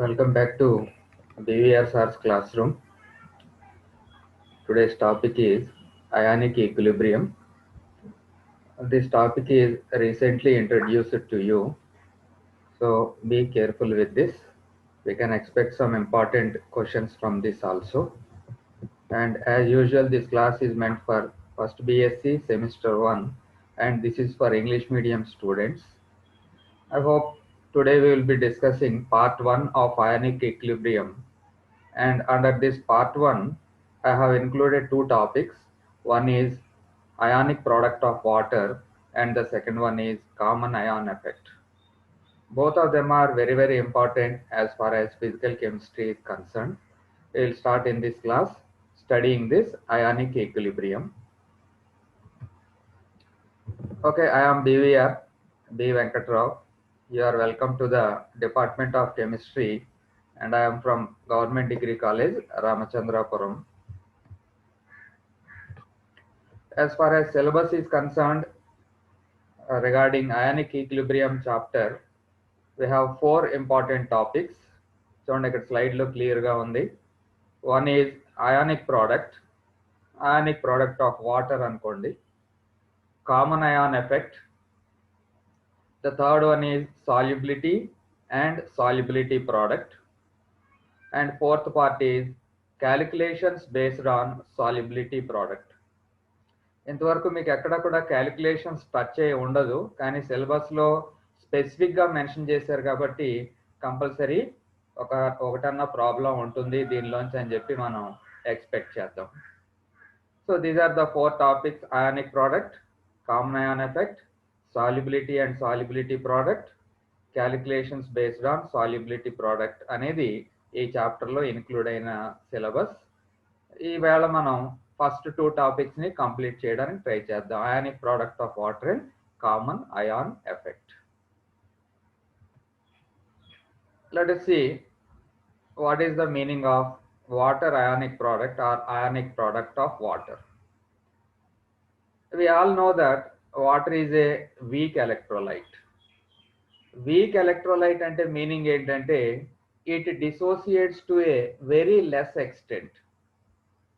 Welcome back to BVR's classroom. Today's topic is ionic equilibrium. This topic is recently introduced to you, so be careful with this. We can expect some important questions from this also. And as usual, this class is meant for first BSc semester 1, and this is for English medium students. I hope today we will be discussing part 1 of ionic equilibrium. And under this part 1, I have included two topics. One is ionic product of water, and the second one is common ion effect. Both of them are very, very important as far as physical chemistry is concerned. We will start in this class studying this ionic equilibrium. Okay, I am BVR, B. Venkatrao. You are welcome to the Department of Chemistry, and I am from Government Degree College, Ramachandrapuram. As far as syllabus is concerned, regarding ionic equilibrium chapter, we have four important topics. చూడండి ఇక్కడ స్లైడ్లో క్లియర్గా ఉంది. One is ionic product of water అనుకోండి. Common ion effect. The third one is solubility and solubility product. And fourth part is calculations based on solubility product. ఇంతవరకు మీకు ఎక్కడ కూడా క్యాలిక్యులేషన్స్ టచ్ అయ్యి ఉండదు, కానీ సిలబస్లో స్పెసిఫిక్గా మెన్షన్ చేశారు కాబట్టి కంపల్సరీ ఒకటన్నా ప్రాబ్లం ఉంటుంది దీనిలోంచి అని చెప్పి మనం ఎక్స్పెక్ట్ చేద్దాం. So these are the four topics: ionic product, common ion effect, solubility and solubility product, calculations based on solubility product అనేది ఈ చాప్టర్లో ఇన్క్లూడ్ అయిన సిలబస్. ఈవేళ మనం ఫస్ట్ టూ టాపిక్స్ ని కంప్లీట్ చేయడానికి ట్రై చేద్దాం. Ionic product of water and common ion effect. Let us see what is the meaning of water ionic product or ionic product of water. We all know that water is a weak electrolyte. Weak electrolyte అంటే meaning ఏంటంటే it dissociates to a very less extent.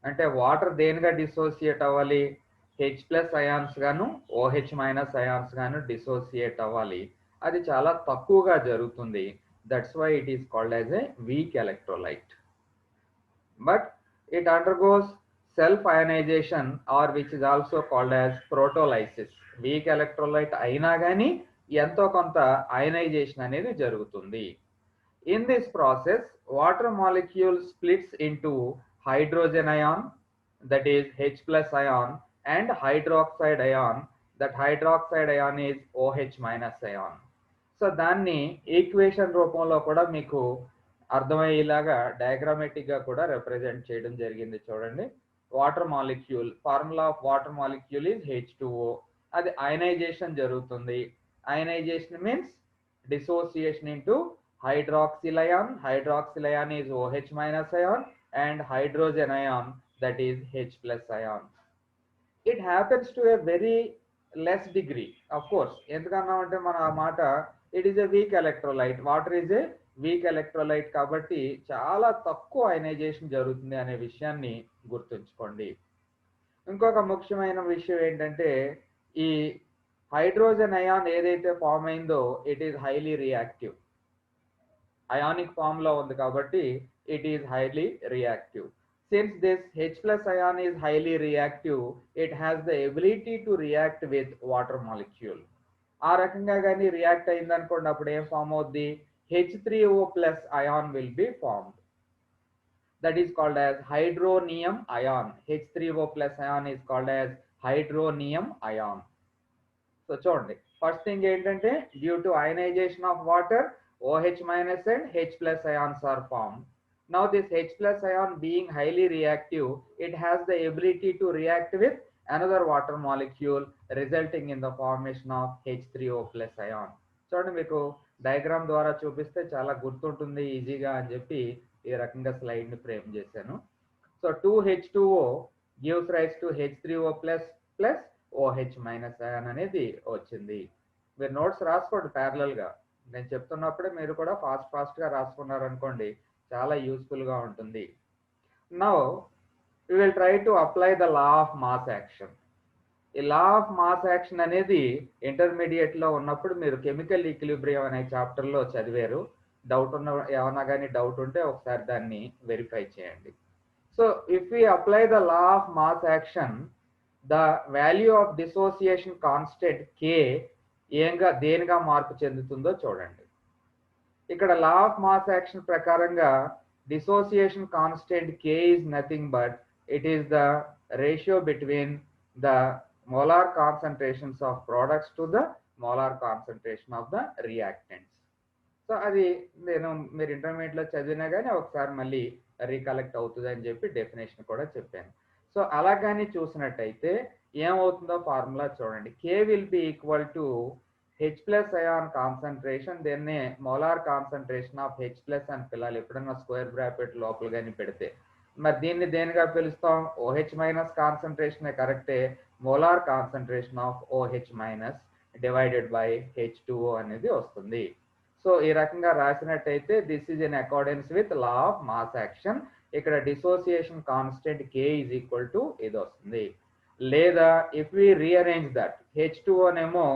అంటే water దేనిగా dissociate అవ్వాలి? H+ ions గాను OH- ions గాను dissociate అవ్వాలి. అది చాలా తక్కువగా జరుగుతుంది. That's why it is called as a weak electrolyte. But it undergoes self ionization or which is also called as protolysis. Weak electrolyte అయినా కానీ ఎంతో కొంత అయనైజేషన్ అనేది జరుగుతుంది. In this process water molecule splits into hydrogen ion, that is H+ ion, and hydroxide ion, that hydroxide ion is OH- ion. So దాన్ని equation రూపంలో కూడా మీకు అర్థమయ్యేలాగా డయాగ్రామేటిక్ గా కూడా రిప్రజెంట్ చేయడం జరిగింది. చూడండి, water molecule, formula of water molecule is H2O. అది అయనైజేషన్ జరుగుతుంది. Ionisation means dissociation into hydroxyl ion. Hydroxyl ion is OH- ion and hydrogen ion, that is H+ ion. It happens to a very less degree, of course. ఎందుకన్నా అంటే మన ఆ మాట it is a weak electrolyte. Water is a weak electrolyte కాబట్టి చాలా తక్కువ ionisation జరుగుతుంది అనే విషయాన్ని గుర్తుంచుకోండి. ఇంకొక ముఖ్యమైన విషయం ఏంటంటే ఈ హైడ్రోజన్ అయాన్ ఏదైతే ఫామ్ అయిందో it is highly reactive. Ionic form లో ఉంది కాబట్టి it is highly reactive. Since this H+ ion is highly reactive, it has the ability to react with water molecule. ఆ రకంగా కానీ రియాక్ట్ అయిందనుకోండి, అప్పుడు ఏం ఫామ్ అవుద్ది? H3O+ ion will be formed. That is called as hydronium ion. H3O+ ion is called as hydronium ion. So చూడండి, first thing ఏంటంటే due to ionisation of water OH- and H+ ions are formed. Now this H+ ion being highly reactive, it has the ability to react with another water molecule resulting in the formation of H3O+ ion. చూడండి, మీకు diagram ద్వారా చూపిస్తే చాలా గుర్తుంటుంది ఈజీగా అని చెప్పి ఈ రకంగా స్లైడ్ ని ఫ్రేమ్ చేశాను. So 2H2O gives rise to H3O+ OH- ion అనేది వచ్చింది. మీరు నోట్స్ రాసుకోండి ప్యారలల్ గా. నేను చెప్తున్నప్పుడే మీరు కూడా ఫాస్ట్గా రాసుకున్నారనుకోండి, చాలా యూస్ఫుల్గా ఉంటుంది. Now we will try to apply the law of mass action. ఈ లా ఆఫ్ మాస్ యాక్షన్ అనేది ఇంటర్మీడియట్ లో ఉన్నప్పుడు మీరు కెమికల్ ఈక్విలిబ్రియం అనే చాప్టర్ లో చదివారు. డౌట్ ఉన్న ఏమన్నా కానీ డౌట్ ఉంటే ఒకసారి దాన్ని వెరిఫై చేయండి. So if we apply the law of mass action, the value of dissociation constant K దేనిగా మార్పు చెందుతుందో చూడండి. ఇక్కడ లా ఆఫ్ మాస్ యాక్షన్ ప్రకారంగా dissociation constant K is nothing but it is the ratio between the molar concentrations of products to the molar concentration of the reactants. So అది నేను మీరు intermediate లో చదివినా కానీ ఒకసారి మళ్ళీ రీకలెక్ట్ అవుతుంది అని చెప్పి డెఫినేషన్ కూడా చెప్పాను. సో అలా కానీ చూసినట్టయితే ఏమవుతుందో ఫార్ములా చూడండి. K will be equal to H plus ion concentration, దీన్నే molar concentration of H plus అని పిల్లలు ఎప్పుడన్నా స్క్వేర్ బ్రాకెట్ లోపల కానీ పెడితే. మరి దీన్ని దేనిగా పిలుస్తాం? ఓహెచ్ మైనస్ కాన్సన్ట్రేషన్ కరెక్టే, molar concentration of OH minus divided by H2O అనేది వస్తుంది. సో ఈ రకంగా రాసినట్టయితే this is in accordance with law of mass action. ఇక్కడ dissociation constant K is equal to ఇది వస్తుంది. లేదా if we rearrange that, H2O నేమో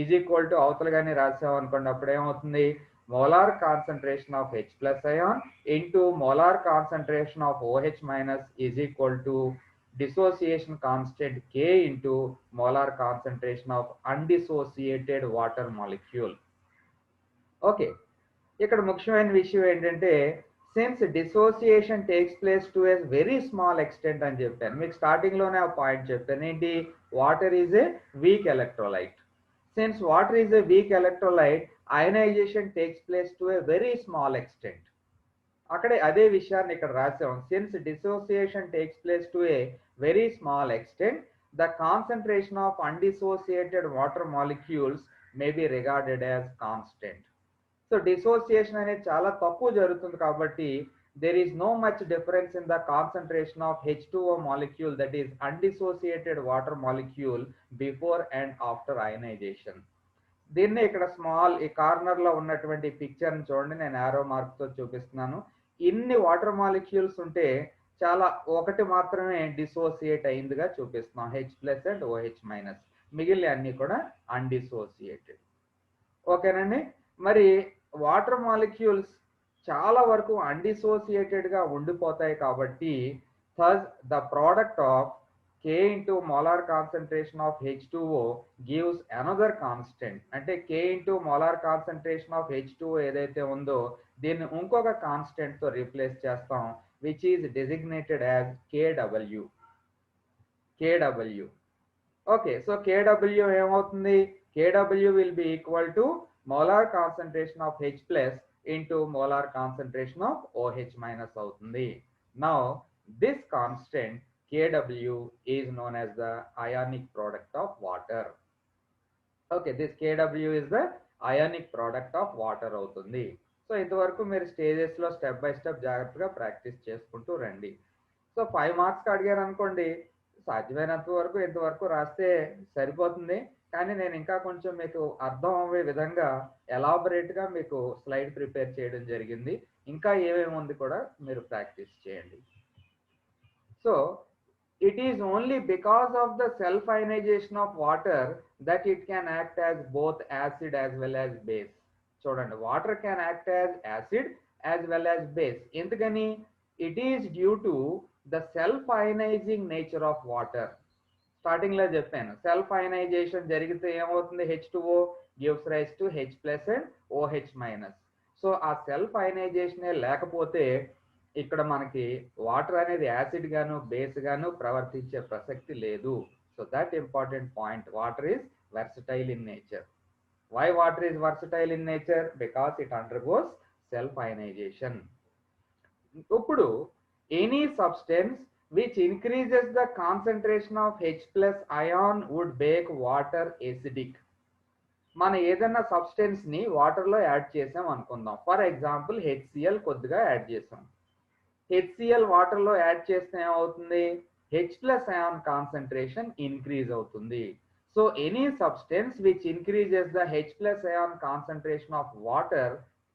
ఈజ్ ఈక్వల్ టు అవతల కానీ రాసాం అనుకోండి, అప్పుడు ఏమవుతుంది? molar concentration of H plus ion into molar concentration of OH minus is equal to dissociation constant K into molar concentration of undissociated water molecule. Okay, ఇక్కడ ముఖ్యమైన విషయం ఏంటంటే, since dissociation takes place to a very small extent అని చెప్పాను. మీకు starting లోనే ఆ point చెప్పాను ఏంటి? Water is a weak electrolyte. Since water is a weak electrolyte, ionization takes place to a very small extent. అక్కడే అదే విషయాన్ని ఇక్కడ రాసాం. Since dissociation takes place to a very small extent, the concentration of undissociated water molecules may be regarded as constant. So dissociation అనేది చాలా తక్కువ జరుగుతుంది కాబట్టి there is no much difference in the concentration of H2O molecule, that is undissociated water molecule, before and after ionization. దీన్ని ఇక్కడ small ఈ corner లో ఉన్నటువంటి పిక్చర్ ని చూడండి, నేను ఆరో మార్క్ తో చూపిస్తున్నాను. ఇన్ని వాటర్ మాలిక్యూల్స్ ఉంటే చాలా ఒకటి మాత్రమే డిసోసియేట్ అయిందిగా చూపిస్తున్నాం, H plus and OH minus. మిగిలిన అన్ని కూడా అన్డిసోసియేటెడ్. ఓకేనండి. మరి వాటర్ మాలిక్యూల్స్ చాలా వరకు అన్డిసోసియేటెడ్ గా ఉండిపోతాయి కాబట్టి thus the product of K into molar concentration of H2O gives another constant. అంటే K into molar concentration of H2O ఏదైతే ఉందో దీన్ని ఇంకొక కాన్స్టెంట్ తో రీప్లేస్ చేస్తాం, which is designated as KW. Okay, so KW ఏమవుతుంది? KW will be equal to molar concentration of H plus into molar concentration of OH minus అవుతుంది. Now this constant KW is known as the ionic product of water. Okay, this KW is the ionic product of water అవుతుంది. So ఇంతవరకు మీరు stages లో step by step జాగ్రత్తగా practice చేసుకుంటూ రండి. So 5 marks అడిగారు అనుకోండి, సాధ్యమైనంత వరకు ఇంతవరకు రాస్తే సరిపోతుంది. కానీ నేను ఇంకా కొంచెం మీకు అర్థం అయ్యే విధంగా ఎలాబరేట్ గా మీకు స్లైడ్ ప్రిపేర్ చేయడం జరిగింది. ఇంకా ఏమేమి ఉంది కూడా మీరు ప్రాక్టీస్ చేయండి. So it is only because of the self ionization of water that it can act as both acid as well as base. చూడండి, water can act as acid as well as base. ఎందుకని? it is due to the self ionizing nature of water. Starting లో చెప్పాను, self ionisation జరిగితే ఏమవుతుంది? H2O gives rise to H plus and OH minus. So ఆ self అయనైజేషనే లేకపోతే ఇక్కడ మనకి water అనేది యాసిడ్ గాను బేస్ గాను ప్రవర్తించే ప్రసక్తి లేదు. So that important point. Water is versatile in nature. Why water is versatile in nature? Because it undergoes self ionisation. ఇప్పుడు any substance which increases the concentration of H plus ion would make water acidic. మన ఏదైనా substance ని water లో add చేసాం అనుకుందాం. For example HCl కొద్దిగా add చేసాం. HCl water లో యాడ్ చేస్తే ఏమవుతుంది? H plus ion concentration increase అవుతుంది. So any substance which increases the H plus ion concentration of water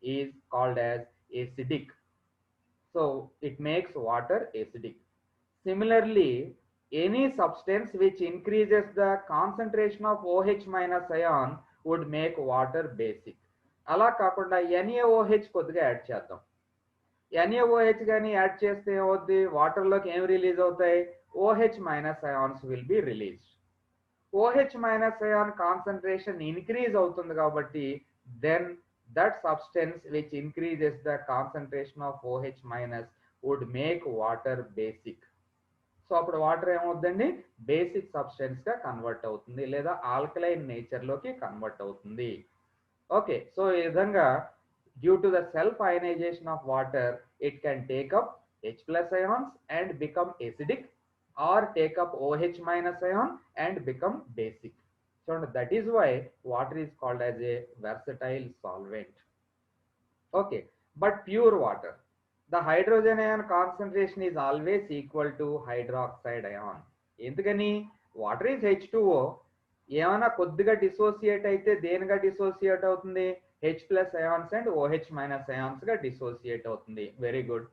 is called as acidic. So it makes water acidic. Similarly, any substance which increases the concentration of OH minus ion would make water basic. అలా కాకుండా NaOH కొద్దిగా add చేద్దాం. NaOH కానీ add చేస్తే ఏమవుద్ది, వాటర్లోకి ఏం release అవుతాయి, OH minus ions will be released. OH minus ion concentration increase అవుతుంది కాబట్టి then that substance which increases the concentration of OH minus would make water basic. So అప్పుడు వాటర్ ఏమవుతుందండి, బేసిక్ సబ్స్టెన్స్ గా కన్వర్ట్ అవుతుంది లేదా alkaline nature లోకి convert అవుతుంది. Okay, so ఈ విధంగా due to the self ionization of water it can take up H plus ions and become acidic, or take up OH minus ion and become basic. So that is why water is called as a versatile solvent. Okay, but pure water, the hydrogen ion concentration is always equal to hydroxide ion. ఎందుకని, water is H2O, ఏమైనా కొద్దిగా dissociate అయితే దేనిగా డిసోసియేట్ అవుతుంది, H plus ions and OH minus ions గా dissociate అవుతుంది. Very good.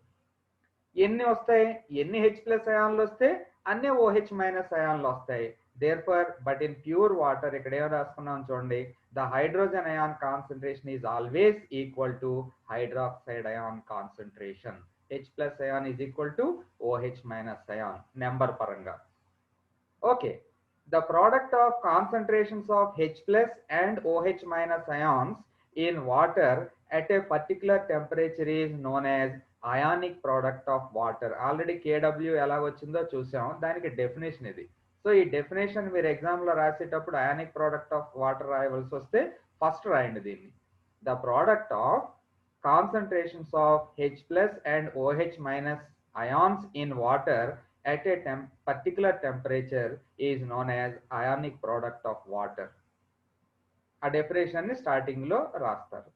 ఎన్ని వస్తాయి, ఎన్ని H plus ions వస్తే అన్ని OH minus ions వస్తాయి. Therefore, but in pure water ఇక్కడ ఏం రాసుకున్నాం చూడండి, the hydrogen ion concentration is always equal to hydroxide ion concentration. H plus ion is equal to OH minus ion number పరంగా. Okay, the product of concentrations of H plus and OH minus ions in water at a particular temperature is known as ionic product of water. Already KW ఎలా వచ్చిందో చూసాం, దానికి definition ఇది. So ఈ definition మీరు exam లో రాసేటప్పుడు ionic product of water రాయవలసి వస్తే ఫస్ట్ రాయండి దీన్ని. The product of concentrations of H plus and OH minus ions in water at a particular temperature is known as ionic product of water. ఆ definition ని starting లో రాస్తారు.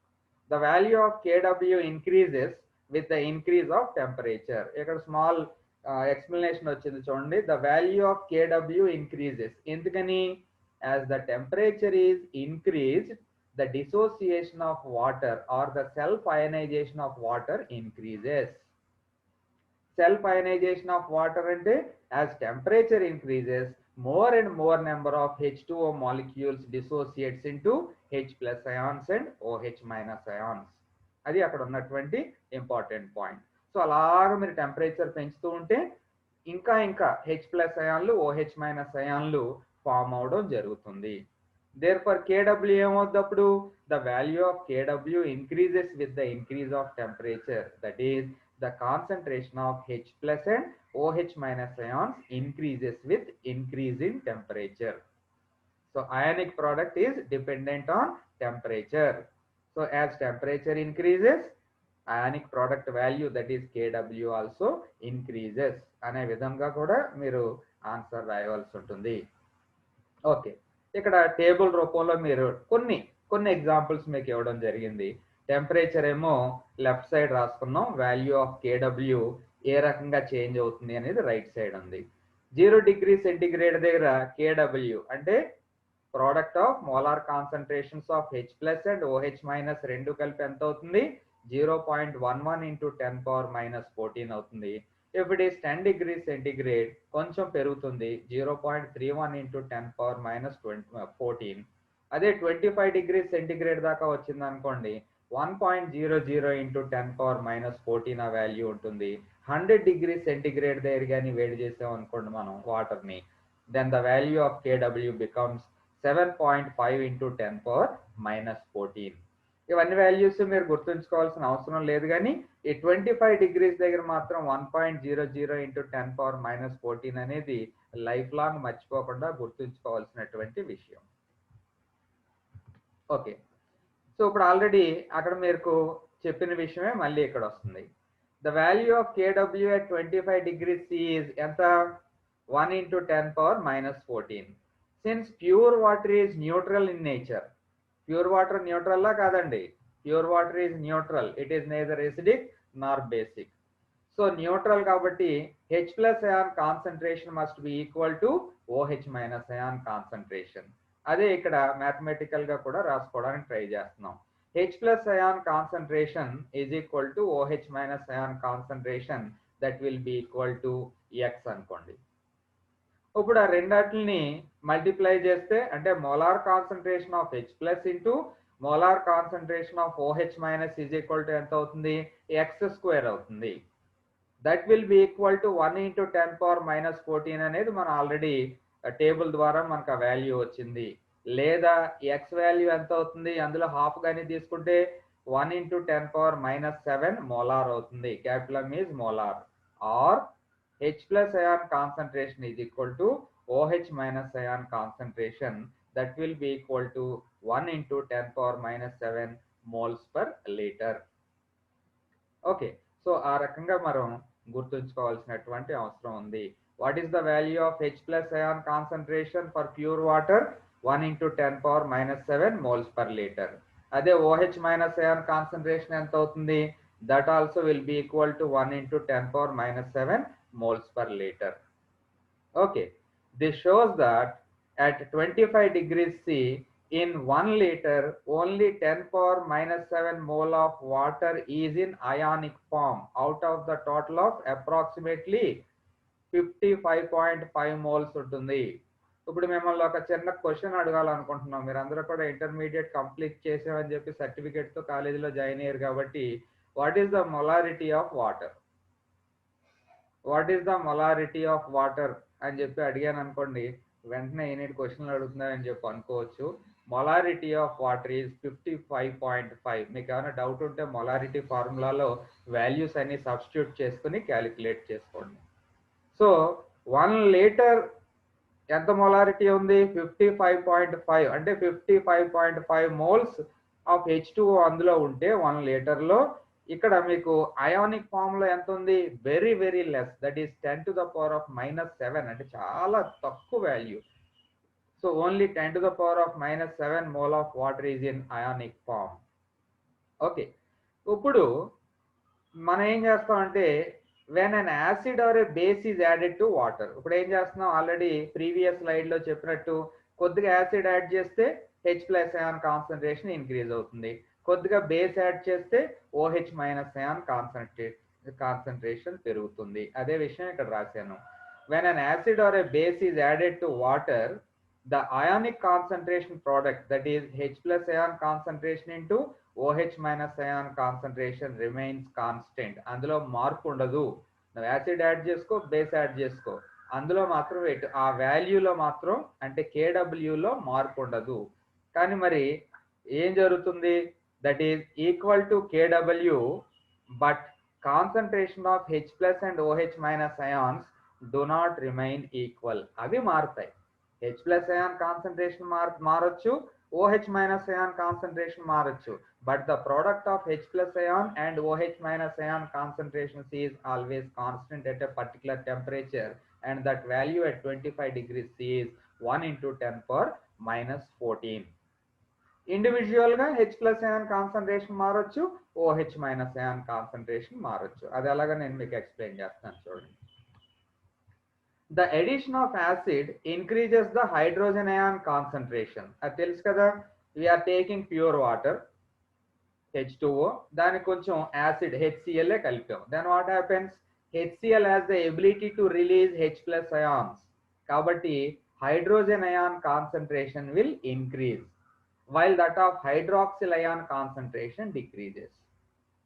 The value of KW increases with the increase of temperature. ఇక్కడ small explanation వచ్చింది చూడండి. The value of KW increases. ఎందుకని, as the temperature is increased, the dissociation of water or the self ionization of water increases. Self ionization of water అంటే as temperature increases, more and more number of H2O molecules dissociates into H plus ions and OH minus ions. అది అక్కడ ఉన్నటువంటి important point. So అలాగ మీరు temperature పెంచుతూ ఉంటే ఇంకా ఇంకా H plus అయాన్లు OH minus అయాన్లు ఫామ్ అవడం జరుగుతుంది. Therefore KW ఏమవుతుంది అప్పుడు, the value of KW increases with the increase of temperature. That is, the concentration of H plus and OH minus ions increases with increase in temperature. So ionic product is dependent on temperature. So as temperature increases, ionic product value, that is KW, also increases. అనే విధంగా కూడా మీరు answer రాయవలసి ఉంటుంది. Okay, ఇక్కడ table రూపంలో మీరు కొన్ని examples మీకు ఇవ్వడం జరిగింది. టెంపరేచర్ ఏమో లెఫ్ట్ సైడ్ రాసుకున్నాం, వాల్యూ ఆఫ్ KW ఏ రకంగా చేంజ్ అవుతుంది అనేది రైట్ సైడ్ ఉంది. 0 డిగ్రీ సెంటిగ్రేడ్ దగ్గర KW అంటే product of molar concentrations of H plus and OH minus రెండు కలిపి ఎంత అవుతుంది, 0.11 into 10 power minus 14 అవుతుంది. If it is 10 degrees centigrade కొంచెం పెరుగుతుంది, 0.31 into 10 power minus 14. అదే 25 degrees centigrade దాకా వచ్చింది అనుకోండి, 1.00 into 10 power minus 14 ఆ వాల్యూ ఉంటుంది. 100 degrees centigrade దగ్గర కానీ వేడి చేసాం అనుకోండి మనం వాటర్ని, then the value of KW becomes 7.5 into 10 power minus 14. ఇవన్నీ వాల్యూస్ మీరు గుర్తుంచుకోవాల్సిన అవసరం లేదు, కానీ ఈ 25 డిగ్రీస్ దగ్గర మాత్రం 1.00 into 10 power minus 14 అనేది లైఫ్ లాంగ్ మర్చిపోకుండా గుర్తుంచుకోవాల్సినటువంటి విషయం. ఓకే, సో ఇప్పుడు ఆల్రెడీ అక్కడ మీకు చెప్పిన విషయమే మళ్ళీ ఇక్కడ వస్తుంది. The value of KW at 25 degrees C is ఎంత, 1 into 10 power minus 14. Since pure water is neutral in nature, pure water neutral లా కాదండి, pure water is neutral, it is neither acidic nor basic. So neutral కాబట్టి H plus ion concentration must be equal to OH minus ion concentration. అదే ఇక్కడ mathematical గా కూడా రాసుకోవడానికి try చేస్తున్నాం. H plus ion concentration is equal to OH minus ion concentration, that will be equal to X అనుకోండి. ఇప్పుడు ఆ రెండాటిని multiply చేస్తే అంటే molar concentration of H plus into molar concentration of OH minus is equal to ఎంత అవుతుంది? X square అవుతుంది. That will be equal to 1 into 10 power minus 14 అనేది మనం ఆల్రెడీ టేబుల్ ద్వారా మనకు ఆ వాల్యూ వచ్చింది. లేదా X వాల్యూ ఎంత అవుతుంది? అందులో హాఫ్ గాని తీసుకుంటే 1 into 10 power minus 7 మోలార్ అవుతుంది. Capital M is molar. Or H plus ion concentration is equal to OH minus ion concentration, that will be equal to 1 into 10 power minus 7 moles per liter. Okay, so ఆ రకంగా మనం గుర్తుంచుకోవాల్సినటువంటి అవసరం ఉంది. What is the value of H plus ion concentration for pure water? 1 into 10 power minus 7 moles per liter. అదే OH minus ion concentration ఎంత అవుతుంది? That also will be equal to 1 into 10 power minus 7 moles per liter. Okay, this shows that at 25 degrees C, in 1 liter, only 10 power minus 7 mole of water is in ionic form out of the total of approximately 55.5 moles ఉంటుంది. ఇప్పుడు మిమ్మల్ని ఒక చిన్న question అడగాలనుకుంటున్నాం. మీరు అందరూ కూడా intermediate complete చేసామని చెప్పి సర్టిఫికేట్ తో కాలేజీలో జాయిన్ అయ్యారు కాబట్టి, what is the molarity of water? What is the molarity of water అని చెప్పి అడిగాను అనుకోండి, వెంటనే ఎన్ని క్వశ్చన్లు అడుగుతున్నాయని చెప్పి అనుకోవచ్చు. Molarity of water is 55.5. మీకు ఏమైనా డౌట్ ఉంటే మొలారిటీ ఫార్ములాలో వాల్యూస్ అన్ని సబ్స్టిట్యూట్ చేసుకుని క్యాలిక్యులేట్ చేసుకోండి. సో 1 లీటర్ ఎంత మొలారిటీ ఉంది? 55.5. అంటే 55.5 మోల్స్ ఆఫ్ H2O అందులో ఉంటే 1 లీటర్లో, ఇక్కడ మీకు అయానిక్ ఫామ్ లో ఎంత ఉంది? Very very less, that is 10 to the power of minus 7, అంటే చాలా తక్కువ value. So only 10 to the power of minus 7 mole of water is in ionic form. Okay, ఇప్పుడు మనం ఏం చేస్తామంటే when an acid or a base is added to water, ఇప్పుడు ఏం చేస్తున్నాం? ఆల్రెడీ ప్రీవియస్ స్లైడ్ లో చెప్పినట్టు కొద్దిగా యాసిడ్ యాడ్ చేస్తే H plus ion concentration increase అవుతుంది. కొద్దిగా బేస్ యాడ్ చేస్తే OH minus ion కాన్సంట్రేషన్ పెరుగుతుంది. అదే విషయం ఇక్కడ రాశాను. when an acid or a base is added to water, the ionic concentration product, that is H plus ion concentration into OH minus ion concentration remains constant. అందులో మార్పు ఉండదు. నువ్వు acid add చేసుకో, బేస్ యాడ్ చేసుకో, అందులో మాత్రం ఆ వాల్యూలో మాత్రం అంటే KW లో మార్పు ఉండదు. కానీ మరి ఏం జరుగుతుంది? That is equal to KW, but concentration of H plus and OH minus ions do not remain equal. అవి మారుతాయి. H plus ion కాన్సంట్రేషన్ మారొచ్చు, OH minus ion కాన్సంట్రేషన్ మారొచ్చు, but the product of H plus ion and OH minus ion concentrations is always constant at a particular temperature, and that value at 25 degrees C is 1 into 10 power minus 14. Individual గా H plus ion concentration మారొచ్చు, OH minus ion concentration మారొచ్చు. అది అలాగా నేను మీకు explain చేస్తాను చూడండి. The addition of acid increases the hydrogen ion concentration. అది తెలుసు కదా, we are taking pure water H2O, దానికి కొంచెం acid HCl కలిపాం. Then what happens? HCl has the ability to release H plus ions, కాబట్టి hydrogen ion concentration will increase while that of hydroxyl ion concentration decreases.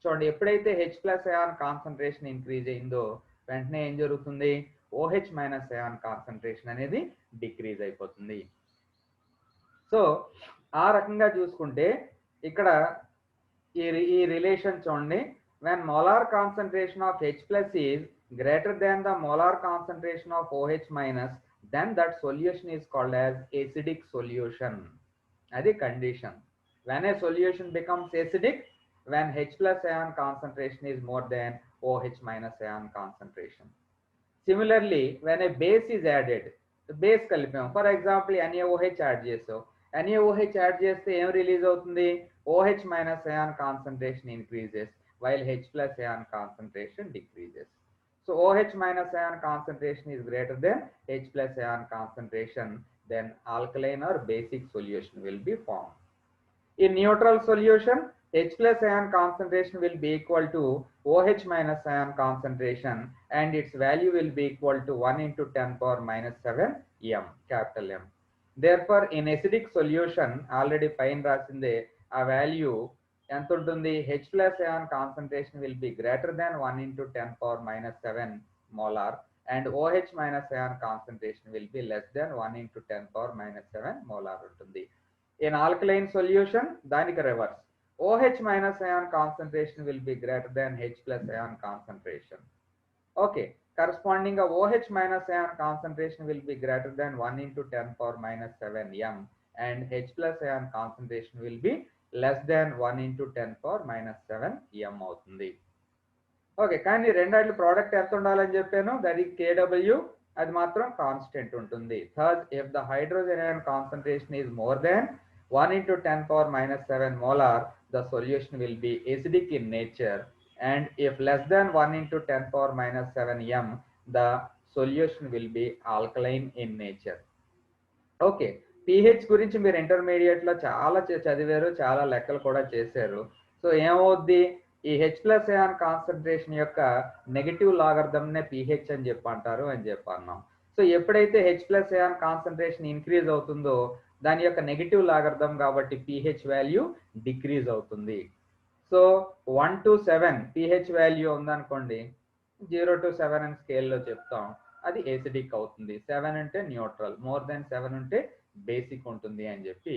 చూడండి, ఎప్పుడైతే H plus ion concentration increase అయిందో వెంటనే ఏం జరుగుతుంది? OH minus ion concentration అనేది decrease అయిపోతుంది. So ఆ రకంగా చూసుకుంటే ఇక్కడ ఈ రిలేషన్ చూడండి. when molar concentration of H plus is greater than the molar concentration of OH minus, then that solution is called as acidic solution. అది condition. when a solution becomes acidic, when H plus ion concentration is more than OH minus ion concentration. Similarly, when a base is added, base కలిపాం, for example NaOH add చేసావు, NaOH add చేస్తే ఏం release అవుతుంది? OH minus ion concentration increases, while H plus ion concentration decreases. So OH minus ion concentration is greater than H plus ion concentration, then alkaline or basic solution will be formed. In neutral solution, H plus ion concentration will be equal to OH minus ion concentration, and its value will be equal to 1 into 10 power minus 7 m, capital M. Therefore, in acidic solution, already pine rasinde, a value ఎంత ఉంటుంది, H plus ion concentration will be greater than 1 into 10 power minus 7 molar, and OH minus ion concentration will be less than 1 into 10 power minus 7 molar ఉంటుంది. In alkaline solution, దానికి reverse. OH minus ion concentration will be greater than H plus ion concentration. Okay, corresponding of OH minus ion concentration will be greater than 1 into 10 power minus 7 m, and H plus ion concentration will be less than 1 into 10 power minus 7 m అవుతుంది. Okay, కానీ రెండాటి product ఎంత ఉండాలని చెప్పాను, that is KW, అది మాత్రం constant ఉంటుంది. Third, if the hydrogen ion concentration is more than 1 into 10 power minus 7 molar, the solution will be acidic in nature, and if less than 1 into 10 power minus 7 m, the solution will be alkaline in nature. Okay, pH గురించి మీరు intermediate లో చాలా చదివారు, చాలా లెక్కలు కూడా చేశారు. So ఏమవుద్ది, ఈ H ప్లస్ అయాన్ కాన్సన్ట్రేషన్ యొక్క నెగటివ్ లాగర్థంనే pH అని చెప్పి అంటారు అని చెప్పి అన్నాం. సో ఎప్పుడైతే H plus ion concentration increase అవుతుందో దాని యొక్క నెగటివ్ లాగర్థం కాబట్టి pH వాల్యూ డిక్రీజ్ అవుతుంది. సో 1 to 7 pH వాల్యూ ఉందనుకోండి, 0 to 7 అని స్కేల్లో చెప్తాం, అది ఎసిడిక్ అవుతుంది. 7 అంటే న్యూట్రల్, మోర్ దెన్ 7 ఉంటే బేసిక్ ఉంటుంది అని చెప్పి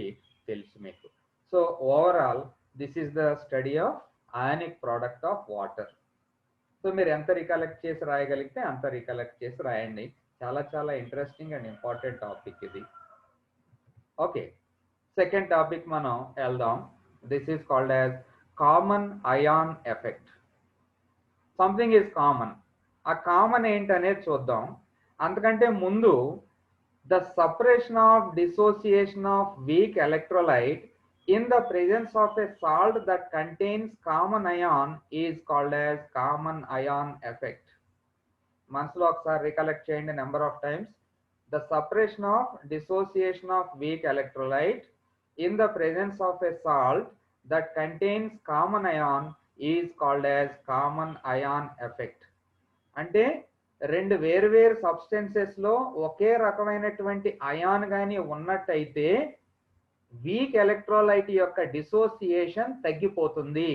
తెలుసు మీకు. So overall this is the study of ionic product of water. So మీరు ఎంత రికలెక్ట్ చేసి రాయగలిగితే అంత రికలెక్ట్ చేసి రాయండి. చాలా చాలా ఇంట్రెస్టింగ్ అండ్ ఇంపార్టెంట్ టాపిక్ ఇది. ఓకే, సెకండ్ టాపిక్ మనం వెళ్దాం. This is called as common ion effect. Something is common, ఆ కామన్ ఏంటనేది చూద్దాం. అంతకంటే ముందు the suppression of dissociation of weak electrolyte in the presence of a salt that contains common ion is called as common ion effect. మనసులో ఒకసారి recollect చేయండి number of times. The suppression of dissociation of weak electrolyte in the presence of a salt that contains common ion is called as common ion effect. అంటే రెండు వేరువేరు substances లో ఒకే రకమైనటువంటి ion కానీ ఉన్నట్టయితే వీక్ ఎలక్ట్రోలైట్ యొక్క dissociation తగ్గిపోతుంది.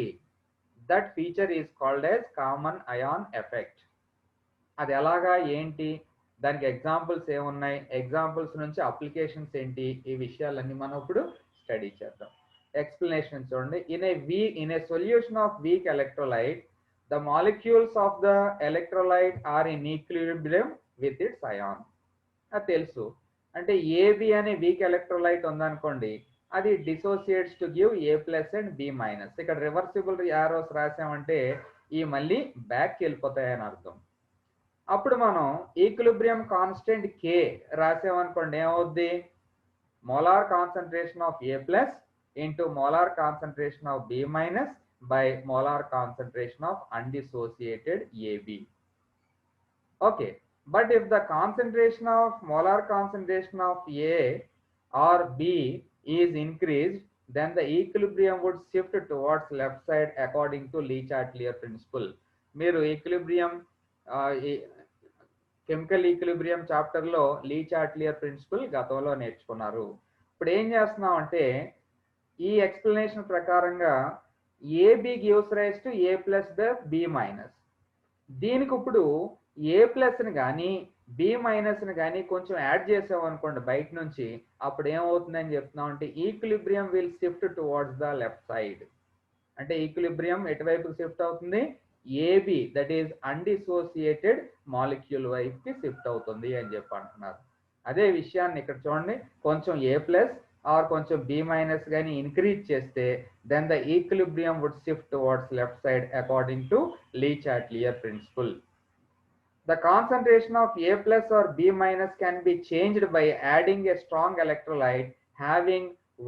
That feature is called as common ion effect. అది ఎలాగా, ఏంటి, దానికి ఎగ్జాంపుల్స్ ఏమున్నాయి, ఎగ్జాంపుల్స్ నుంచి అప్లికేషన్స్ ఏంటి, ఈ విషయాలన్నీ మనం ఇప్పుడు స్టడీ చేద్దాం. ఎక్స్ప్లెనేషన్ చూడండి. In a solution of weak electrolyte the molecules of the electrolyte are in equilibrium with its ion. అది తెలుసు. అంటే ఏబి అనే వీక్ ఎలక్ట్రోలైట్ ఉందనుకోండి, అది dissociates to give A plus and B minus. ఇక్కడ రివర్సిబుల్ యారోస్ రాసామంటే ఈ మళ్ళీ బ్యాక్కి వెళ్ళిపోతాయని అర్థం. అప్పుడు మనం ఈక్విలిబ్రియం కాన్స్టెంట్ కే రాసామనుకోండి, ఏమవుద్ది, molar concentration of A plus into molar concentration of B minus by molar concentration of undissociated AB. Okay, but if the concentration of molar concentration of A or B is increased, then the equilibrium would shift towards left side according to Le-Chatelier principle. మీరు equilibrium chemical equilibrium chapter లో లీ-చాట్లియర్ principal గతంలో నేర్చుకున్నారు. ఇప్పుడు ఏం చేస్తున్నాం అంటే ఈ explanation ప్రకారంగా AB gives rise to A plus by B minus. దీనికి ఇప్పుడు ఏ ప్లస్ ని కానీ బి మైనస్ ని కానీ కొంచెం యాడ్ చేసాం అనుకోండి బయట నుంచి, అప్పుడు ఏమవుతుందని చెప్తున్నాం అంటే equilibrium will shift towards the left side. అంటే ఈక్విలిబ్రియం ఎటువైపు షిఫ్ట్ అవుతుంది, AB that is undissociated molecule వైపుకి షిఫ్ట్ అవుతుంది అని చెప్పి అంటున్నారు. అదే విషయాన్ని ఇక్కడ చూడండి, కొంచెం ఏ ప్లస్ ఆర్ కొంచెం బి మైనస్ కానీ ఇంక్రీజ్ చేస్తే then the equilibrium would shift towards left side according to Le Chatelier principle. The concentration of A plus or B minus can be changed by adding a strong electrolyte having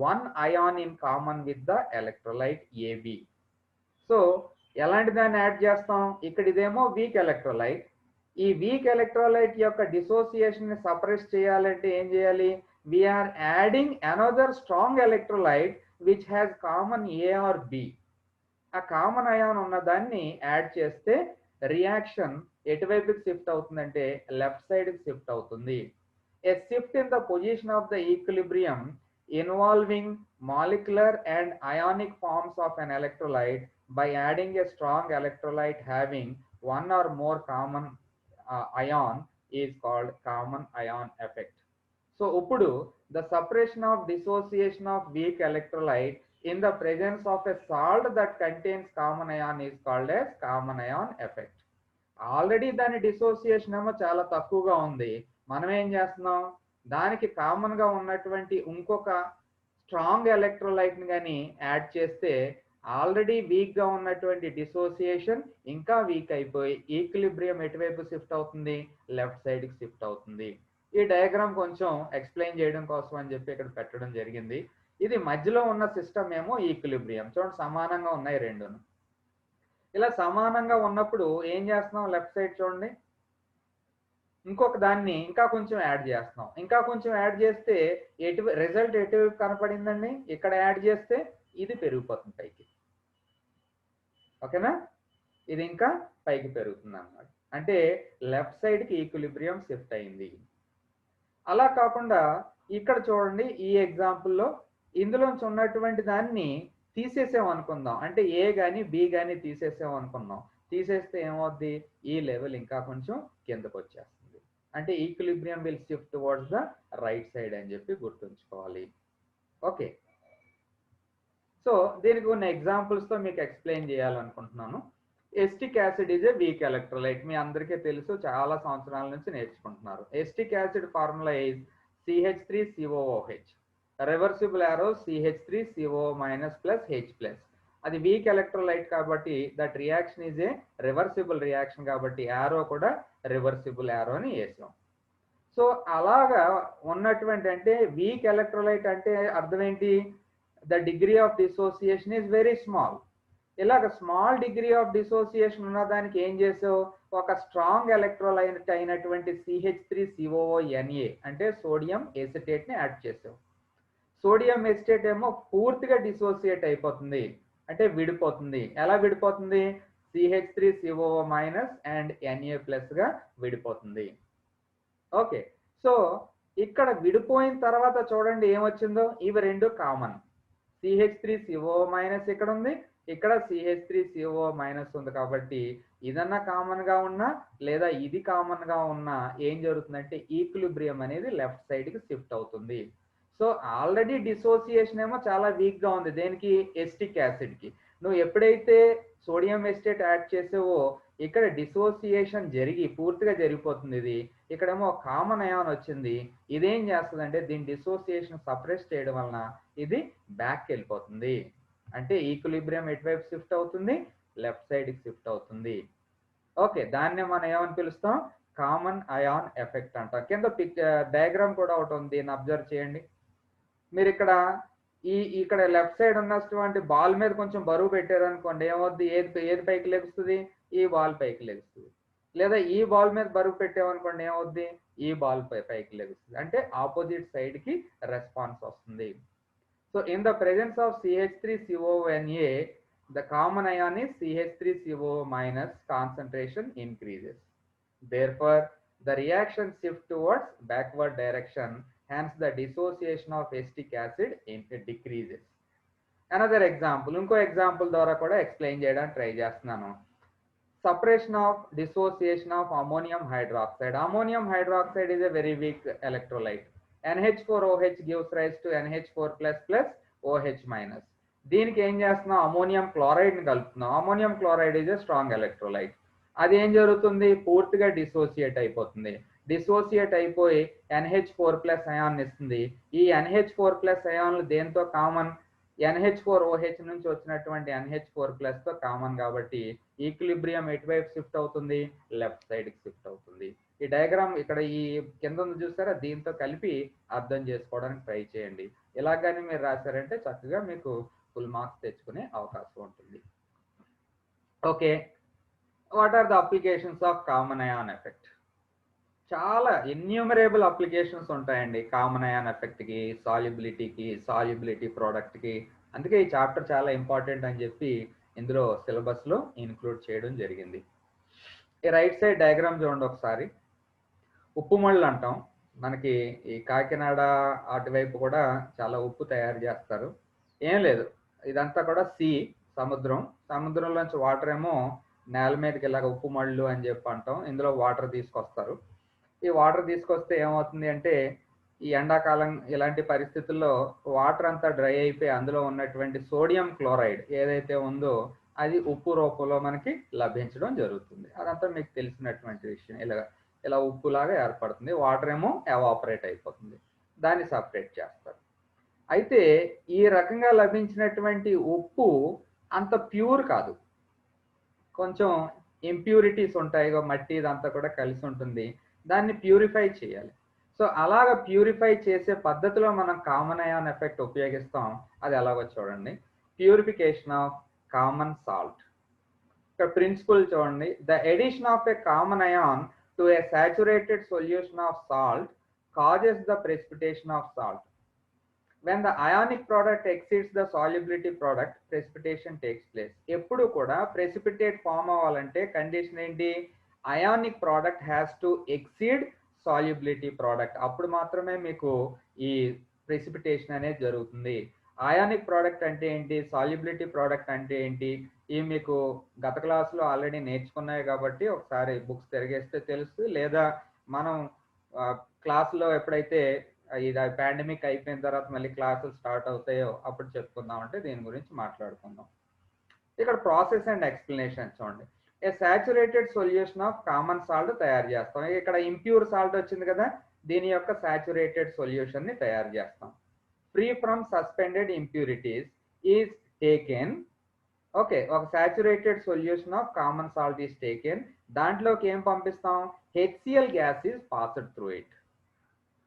one ion in common with the electrolyte AB. So ఎలాంటి దాన్ని add చేస్తాం? ఇక్కడ ఇదేమో weak electrolyte. ఈ weak electrolyte యొక్క dissociation ని suppress చేయాలంటే ఏం చేయాలి? We are adding another strong electrolyte which has common A or B. ఆ కామన్ అయాన్ ఉన్న దాన్ని యాడ్ చేస్తే రియాక్షన్ ఎటువైపుకి షిఫ్ట్ అవుతుందంటే లెఫ్ట్ సైడ్ కి షిఫ్ట్ అవుతుంది. A shift in the position of the equilibrium involving molecular and ionic forms of an electrolyte by adding a strong electrolyte having one or more common ion is called common ion effect. So uppudu the suppression of dissociation of weak electrolyte in the presence of a salt that contains common ion is called as common ion effect. Already దాని dissociation ఏమో చాలా తక్కువగా ఉంది. మనం ఏం చేస్తున్నాం? దానికి common గా ఉన్నటువంటి ఇంకొక స్ట్రాంగ్ ఎలక్ట్రోలైట్ ని కానీ యాడ్ చేస్తే ఆల్రెడీ వీక్ గా ఉన్నటువంటి డిసోసియేషన్ ఇంకా వీక్ అయిపోయి ఈక్విలిబ్రియం ఎటువైపు షిఫ్ట్ అవుతుంది? లెఫ్ట్ సైడ్ కి షిఫ్ట్ అవుతుంది. ఈ డయాగ్రామ్ కొంచెం ఎక్స్ప్లెయిన్ చేయడం కోసం అని చెప్పి ఇక్కడ పెట్టడం జరిగింది. ఇది మధ్యలో ఉన్న సిస్టమ్ ఏమో ఈక్విలిబ్రియం. చూడండి, సమానంగా ఉన్నాయి రెండును. ఇలా సమానంగా ఉన్నప్పుడు ఏం చేస్తున్నాం? లెఫ్ట్ సైడ్ చూడండి, ఇంకొక దాన్ని ఇంకా కొంచెం యాడ్ చేస్తున్నాం. ఇంకా కొంచెం యాడ్ చేస్తే రిజల్ట్ ఎటు కనపడిందండి? ఇక్కడ యాడ్ చేస్తే ఇది పెరిగిపోతుంది పైకి. ఓకేనా? ఇది ఇంకా పైకి పెరుగుతుంది అన్నమాట. అంటే లెఫ్ట్ సైడ్ కి ఈక్విలిబ్రియం షిఫ్ట్ అయింది. అలా కాకుండా ఇక్కడ చూడండి, ఈ ఎగ్జాంపుల్లో ఇందులోంచి ఉన్నటువంటి దాన్ని తీసేసాం అనుకుందాం. అంటే ఏ కానీ బి కానీ తీసేసాం అనుకుందాం. తీసేస్తే ఏమవుద్ది? ఈ లెవెల్ ఇంకా కొంచెం కిందకు వచ్చేస్తుంది. అంటే equilibrium will shift towards the right side అని చెప్పి గుర్తుంచుకోవాలి. ఓకే, సో దీనికి కొన్ని ఎగ్జాంపుల్స్ తో మీకు ఎక్స్ప్లెయిన్ చేయాలనుకుంటున్నాను. Acetic acid is a weak electrolyte. మీ అందరికీ తెలుసు, చాలా సంవత్సరాల నుంచి నేర్చుకుంటున్నారు. Acetic acid formula is CH3COOH. Reversible arrow CH3CO- plus H plus. అది వీక్ ఎలక్ట్రోలైట్ కాబట్టి that reaction is a reversible reaction కాబట్టి యారో కూడా రివర్సిబుల్ యారో అని వేసాం. సో అలాగా ఉన్నటువంటి, అంటే వీక్ ఎలక్ట్రోలైట్ అంటే అర్థం ఏంటి? The degree of dissociation is very small. ఇలాగ స్మాల్ డిగ్రీ ఆఫ్ డిసోసియేషన్ ఉన్న దానికి ఏం చేసావు? ఒక స్ట్రాంగ్ ఎలక్ట్రోలైట్ అయినటువంటి CH3COONA అంటే సోడియం ఎసిటేట్ ని యాడ్ చేసావు. సోడియం ఎసిటేట్ ఏమో పూర్తిగా డిసోసియేట్ అయిపోతుంది, అంటే విడిపోతుంది. ఎలా విడిపోతుంది? CH3CO- అండ్ Na+ గా విడిపోతుంది. ఓకే, సో ఇక్కడ విడిపోయిన తర్వాత చూడండి ఏమొచ్చిందో. ఇవి రెండు కామన్. CH3CO- ఇక్కడ ఉంది, ఇక్కడ CH3CO- ఉంది. కాబట్టి ఇదన్నా కామన్ గా ఉన్నా లేదా ఇది కామన్ గా ఉన్నా ఏం జరుగుతుందంటే ఈక్విలిబ్రియం అనేది లెఫ్ట్ సైడ్ కి షిఫ్ట్ అవుతుంది. సో ఆల్రెడీ డిసోసియేషన్ ఏమో చాలా వీక్ గా ఉంది. దేనికి? ఎస్టిక్ యాసిడ్ కి. నువ్వు ఎప్పుడైతే సోడియం ఎసిటేట్ యాడ్ చేసావో ఇక్కడ డిసోసియేషన్ జరిగి పూర్తిగా జరిగిపోతుంది. ఇది ఇక్కడేమో కామన్ అయాన్ వచ్చింది. ఇదేం చేస్తుంది అంటే దీని డిసోసియేషన్ సప్రెస్ చేయడం వలన ఇది బ్యాక్ వెళ్ళిపోతుంది. అంటే ఈక్విలిబ్రియం ఎటువైపు షిఫ్ట్ అవుతుంది? లెఫ్ట్ సైడ్ కి షిఫ్ట్ అవుతుంది. ఓకే, దాన్నే మనం ఏమని పిలుస్తాం? కామన్ అయాన్ ఎఫెక్ట్ అంటాం. కింద డయాగ్రామ్ కూడా ఒకటి ఉంది, దీన్ని అబ్జర్వ్ చేయండి. మీరు ఇక్కడ లెఫ్ట్ సైడ్ ఉన్నటువంటి బాల్ మీద కొంచెం బరువు పెట్టారు అనుకోండి, ఏమవుద్ది? ఏది పైకి లెగుస్తుంది? ఈ బాల్ పైకి లెగుస్తుంది. లేదా ఈ బాల్ మీద బరువు పెట్టామనుకోండి, ఏమవుద్ది? ఈ బాల్ పైకి లెగుస్తుంది. అంటే ఆపోజిట్ సైడ్ కి రెస్పాన్స్ వస్తుంది. So in the presence of CH3CONA the common ion is CH3CO- concentration increases. Therefore the reaction shift towards backward direction, hence the dissociation of acetic acid decreases. Another example, ఇంకో example ద్వారా కూడా explain చేయడానికి try చేస్తున్నాను. Suppression of dissociation of ammonium hydroxide. Ammonium hydroxide is a very weak electrolyte. NH4OH gives rise to NH4+ OH-. దీనికి ఏం చేస్తున్నాం? Ammonium chloride ని కలుపుతున్నాం. Ammonium chloride is a strong electrolyte. అది ఏం జరుగుతుంది? పూర్తిగా డిసోసియేట్ అయిపోతుంది. డిసోసియేట్ అయిపోయి NH4+ అయాన్ ఇస్తుంది. ఈ NH4+ అయాన్లు దేంతో కామన్? NH4OH నుంచి వచ్చినటువంటి NH4+ తో కామన్. కాబట్టి ఈక్విలిబ్రియం ఎటువైపు షిఫ్ట్ అవుతుంది? లెఫ్ట్ సైడ్ కి షిఫ్ట్ అవుతుంది. ఈ డయాగ్రామ్ ఇక్కడ ఈ కింద ఉంది చూసారా, దీంతో కలిపి అర్థం చేసుకోవడానికి ట్రై చేయండి. ఇలాగానే మీరు రాశారంటే చక్కగా మీకు ఫుల్ మార్క్స్ తెచ్చుకునే అవకాశం ఉంటుంది. Okay, what are the applications of common ion effect? చాలా ఇన్యూమరేబుల్ అప్లికేషన్స్ ఉంటాయండి కామన్ అయాన్ ఎఫెక్ట్కి, సాల్యుబిలిటీ ప్రోడక్ట్కి. అందుకే ఈ చాప్టర్ చాలా ఇంపార్టెంట్ అని చెప్పి ఇందులో సిలబస్లో ఇంక్లూడ్ చేయడం జరిగింది. ఈ రైట్ సైడ్ డయాగ్రామ్ చూడండి ఒకసారి. ఉప్పు మళ్ళు అంటాం, మనకి ఈ కాకినాడ అటువైపు కూడా చాలా ఉప్పు తయారు చేస్తారు. ఏం లేదు, ఇదంతా కూడా సముద్రం. సముద్రంలోంచి వాటర్ ఏమో నేల మీదకి ఇలాగ ఉప్పు మళ్ళు అని చెప్పి అంటాం. ఇందులో వాటర్ తీసుకొస్తారు. ఈ వాటర్ తీసుకొస్తే ఏమవుతుంది అంటే, ఈ ఎండాకాలం ఇలాంటి పరిస్థితుల్లో వాటర్ అంతా డ్రై అయిపోయి అందులో ఉన్నటువంటి సోడియం క్లోరైడ్ ఏదైతే ఉందో అది ఉప్పు రూపంలో మనకి లభించడం జరుగుతుంది. అదంతా మీకు తెలిసినటువంటి విషయం. ఇలా ఉప్పులాగా ఏర్పడుతుంది. వాటర్ ఏమో ఎవాపరేట్ అయిపోతుంది. దాన్ని సపరేట్ చేస్తారు. అయితే ఈ రకంగా లభించినటువంటి ఉప్పు అంత ప్యూర్ కాదు, కొంచెం ఇంప్యూరిటీస్ ఉంటాయి. మట్టి ఇదంతా కూడా కలిసి ఉంటుంది. దాన్ని ప్యూరిఫై చేయాలి. సో అలాగ ప్యూరిఫై చేసే పద్ధతిలో మనం కామన్ అయాన్ ఎఫెక్ట్ ఉపయోగిస్తాం. అది ఎలాగో చూడండి. Purification of common salt. ఇక్కడ ప్రిన్సిపల్ చూడండి. The addition of a common ion to a saturated solution of salt causes the precipitation of salt. when the ionic product exceeds the solubility product, precipitation takes place. ఎప్పుడు కూడా precipitate form అవ్వాలంటే condition ఏంటి? ionic product has to exceed solubility product. అప్పుడు మాత్రమే మీకు ఈ precipitation అనేది జరుగుతుంది. ionic product అంటే ఏంటి, solubility product అంటే ఏంటి, ఇవి మీకు గత క్లాసులో ఆల్రెడీ నేర్చుకున్నాయి కాబట్టి ఒకసారి బుక్స్ తిరిగేస్తే తెలుసు. లేదా మనం క్లాసులో ఎప్పుడైతే ఇది పాండమిక్ అయిపోయిన తర్వాత మళ్ళీ క్లాసులు స్టార్ట్ అవుతాయో అప్పుడు చెప్పుకుందాం. అంటే దీని గురించి మాట్లాడుకుందాం. ఇక్కడ ప్రాసెస్ అండ్ ఎక్స్ప్లెనేషన్ చూడండి. A saturated solution of common salt తయారు చేస్తాం. ఇక్కడ ఇంప్యూర్ సాల్ట్ వచ్చింది కదా, దీని యొక్క సాచురేటెడ్ సొల్యూషన్ ని తయారు చేస్తాం. Free from suspended impurities is taken. Okay, ఒక saturated solution of common salt is taken. దాంట్లోకి ఏం పంపిస్తాం? HCl gas is passed through it.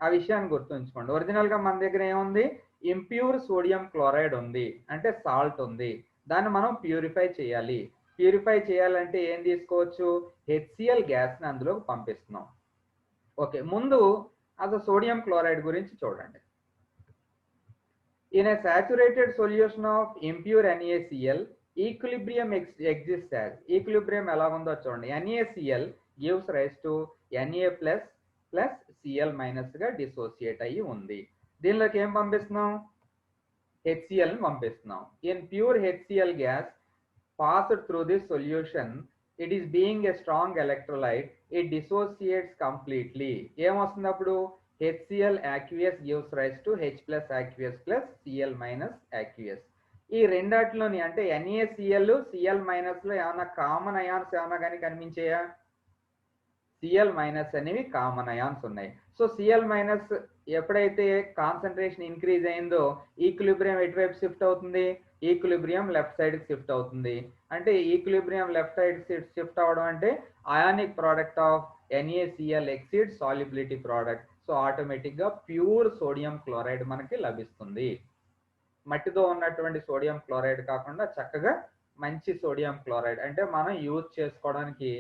ఆ విషయాన్ని గుర్తుంచుకోండి. ఒరిజినల్ గా మన దగ్గర ఏముంది? ఇంప్యూర్ సోడియం క్లోరైడ్ ఉంది, అంటే సాల్ట్ ఉంది. దాన్ని మనం ప్యూరిఫై చేయాలి. ప్యూరిఫై చేయాలంటే ఏం తీసుకోవచ్చు? హెచ్సిఎల్ గ్యాస్ ని అందులోకి పంపిస్తున్నాం. ఓకే, ముందు అసలు సోడియం క్లోరైడ్ గురించి చూడండి. In a saturated solution of impure NaCl equilibrium exist as. Equilibrium ఎలా ఉందో చూడండి. NaCl gives rise to Na plus Cl minus గా డిసోసియేట్ అయ్యి ఉంది. దీనిలోకి ఏం పంపిస్తున్నాం? HCl ని పంపిస్తున్నాం. In pure HCl gas passed through this solution, it is being a strong electrolyte, it dissociates completely. ఏమొస్తుంది అప్పుడు? HCl aqueous gives rise to H plus aqueous plus Cl minus aqueous. ఈ రెండాటిలోని అంటే NaCl Cl మైనస్ లో ఏమైనా common ions ఏమైనా కానీ కనిపించాయా? Cl minus అనేవి common ions ఉన్నాయి. సో Cl మైనస్ ఎప్పుడైతే కాన్సన్ట్రేషన్ ఇంక్రీజ్ అయిందో ఈక్విలిబ్రియం ఎటువైపు షిఫ్ట్ అవుతుంది? ఈక్విలిబ్రియం లెఫ్ట్ సైడ్ కి షిఫ్ట్ అవుతుంది. అంటే ఈక్విలిబ్రియం లెఫ్ట్ సైడ్ షిఫ్ట్ అవడం అంటే ionic product of NaCl exceed solubility product. So automatic గా ప్యూర్ సోడియం క్లోరైడ్ మనకి లభిస్తుంది. మట్టితో ఉన్నటువంటి సోడియం క్లోరైడ్ కాకుండా చక్కగా మంచి సోడియం క్లోరైడ్, అంటే మనం యూజ్ చేసుకోవడానికి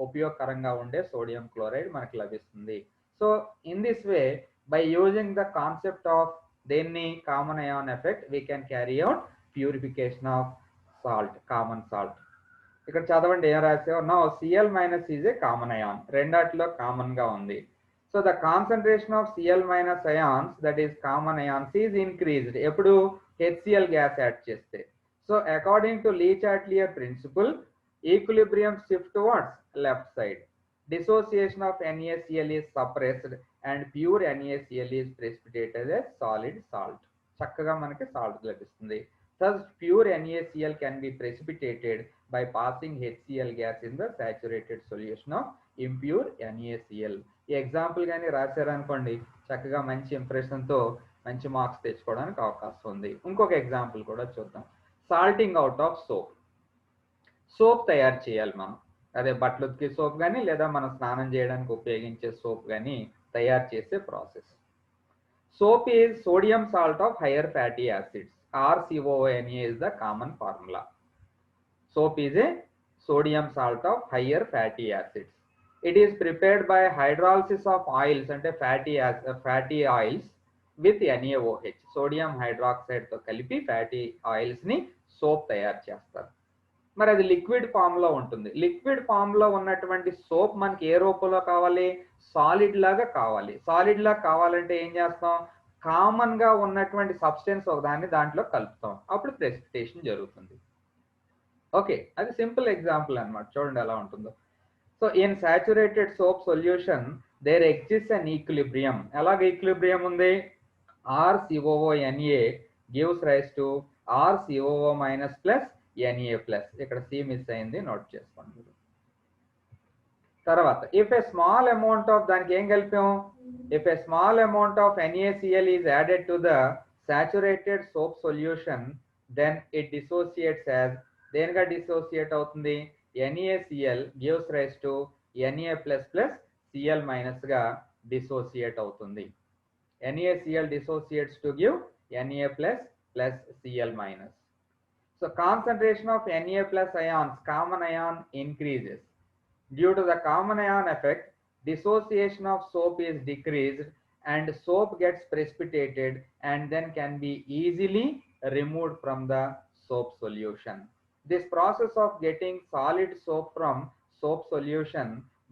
ఉపయోగకరంగా ఉండే సోడియం క్లోరైడ్ మనకి లభిస్తుంది. So in this way, by using the concept of దేన్ని common ion effect, we can carry out purification of salt, common salt. ఇక్కడ చదవండి ఏం రాసావు. Now Cl minus is a common ion, రెండాటిలో కామన్ గా ఉంది. So the concentration of Cl minus ions, that is common ions, is increased ఎప్పుడు? HCl gas add చేస్తే. So according to Le Chatelier principle, equilibrium shift towards left side. Dissociation of NaCl is suppressed and pure NaCl is precipitated as solid salt. చక్కగా మనకి salt లభిస్తుంది. Thus pure NaCl can be precipitated by passing HCl gas in the saturated solution of impure NaCl. ఈ example కానీ రాశారనుకోండి, చక్కగా మంచి ఇంప్రెషన్తో మంచి marks తెచ్చుకోవడానికి అవకాశం ఉంది. ఇంకొక ఎగ్జాంపుల్ కూడా చూద్దాం. Salting out of soap. Soap తయారు చేయాలి మనం, అదే బట్టలు ఉతికే సోప్ కానీ లేదా మనం స్నానం చేయడానికి ఉపయోగించే సోప్ కానీ తయారు చేసే process. Soap is sodium salt of higher fatty acids, RCONA is the common formula. Soap is a sodium salt of higher fatty acids. It is prepared by hydrolysis of oils అంటే fatty oils with NaOH, sodium hydroxide తో కలిపి fatty oils ని soap తయారు చేస్తారు. మరి అది liquid form లో ఉంటుంది. లిక్విడ్ ఫామ్ లో ఉన్నటువంటి సోప్ మనకి ఏ రూపంలో కావాలి? సాలిడ్ లాగా కావాలి. సాలిడ్ లాగా కావాలంటే ఏం చేస్తాం? కామన్ గా ఉన్నటువంటి సబ్స్టెన్స్ ఒకదాన్ని దాంట్లో కలుపుతాం, అప్పుడు ప్రెసిపిటేషన్ జరుగుతుంది. ఓకే, అది సింపుల్ ఎగ్జాంపుల్ అన్నమాట. చూడండి ఎలా ఉంటుందో. So in saturated soap solution there exist an equilibrium. ఎలాగ ఈక్విలిబ్రియం ఉంది? RCOONA gives rise to RCOO minus plus Na plus. ఇక్కడ సి మిస్ అయింది, నోట్ చేసుకోండి. తర్వాత if a small amount of, దానికి ఏం కలిపాం? If a small amount of NaCl is added to the saturated soap solution then it dissociates as, దేనిగా డిసోసియేట్ అవుతుంది? NaCl gives rise to Na plus plus Cl minus గా dissociate అవుతుంది. NaCl dissociates to give Na plus plus Cl minus. So concentration of Na plus ions, common ion, increases. Due to the common ion effect, dissociation of soap is decreased and soap gets precipitated and then can be easily removed from the soap solution. This process of getting solid soap from soap solution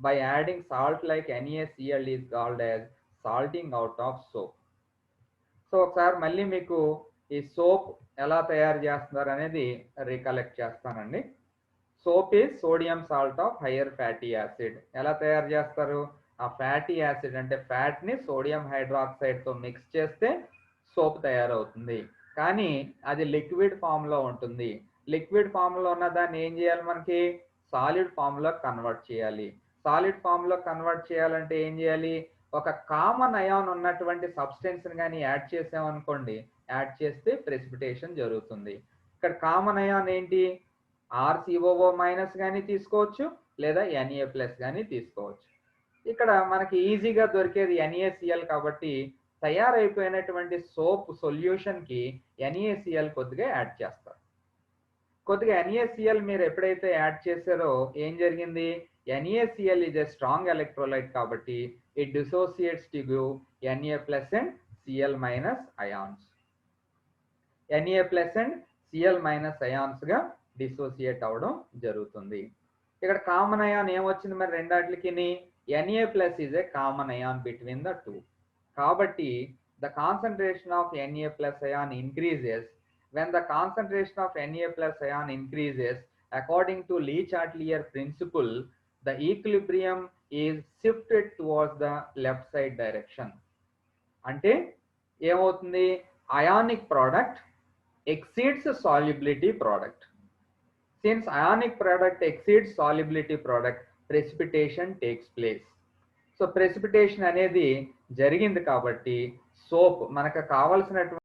by adding salt like NaCl is called as salting out of soap. So ఒకసారి మళ్ళీ మీకు ఈ soap ఎలా తయారు చేస్తున్నారు అనేది recollect చేస్తానండి. Soap is sodium salt of higher fatty acid. ఎలా తయారు చేస్తారు? ఆ ఫ్యాటీ యాసిడ్ అంటే ఫ్యాట్ ని సోడియం హైడ్రాక్సైడ్ తో మిక్స్ చేస్తే సోప్ తయారవుతుంది. కానీ అది లిక్విడ్ ఫామ్ లో ఉంటుంది. లిక్విడ్ ఫామ్ లో ఉన్న దాన్ని ఏం చేయాలి? మనకి సాలిడ్ ఫామ్ లో కన్వర్ట్ చేయాలి. సాలిడ్ ఫామ్ లో కన్వర్ట్ చేయాలంటే ఏం చేయాలి? ఒక కామన్ అయాన్ ఉన్నటువంటి సబ్స్టెన్స్ ని కానీ యాడ్ చేసామనుకోండి, యాడ్ చేస్తే ప్రెసిపిటేషన్ జరుగుతుంది. ఇక్కడ కామన్ అయాన్ ఏంటి? RCOO మైనస్ కానీ తీసుకోవచ్చు, లేదా Na ప్లస్ కానీ తీసుకోవచ్చు. ఇక్కడ మనకి ఈజీగా దొరికేది NaCl కాబట్టి తయారైపోయినటువంటి సోప్ సొల్యూషన్ కి NaCl కొద్దిగా యాడ్ చేస్తారు. కొద్దిగా NaCl మీరు ఎప్పుడైతే యాడ్ చేశారో ఏం జరిగింది? NaCl is a strong electrolyte కాబట్టి it dissociates to give Na plus and Cl minus ions. Na plus and Cl minus ions గా డిసోసియేట్ అవడం జరుగుతుంది. ఇక్కడ కామన్ అయాన్ ఏమొచ్చింది మరి రెండాట్లకి? Na plus is a common ion between the two. కాబట్టి the concentration of Na plus ion increases. When the concentration of Na plus ion increases, according to Le-Chatelier principle, the equilibrium is shifted towards the left side direction. అంటే ఏమవుతుంది? ionic product exceeds solubility product. Since ionic product exceeds solubility product, precipitation takes place. So precipitation అనేది జరిగింది కాబట్టి soap మనకు కావాల్సినటువంటి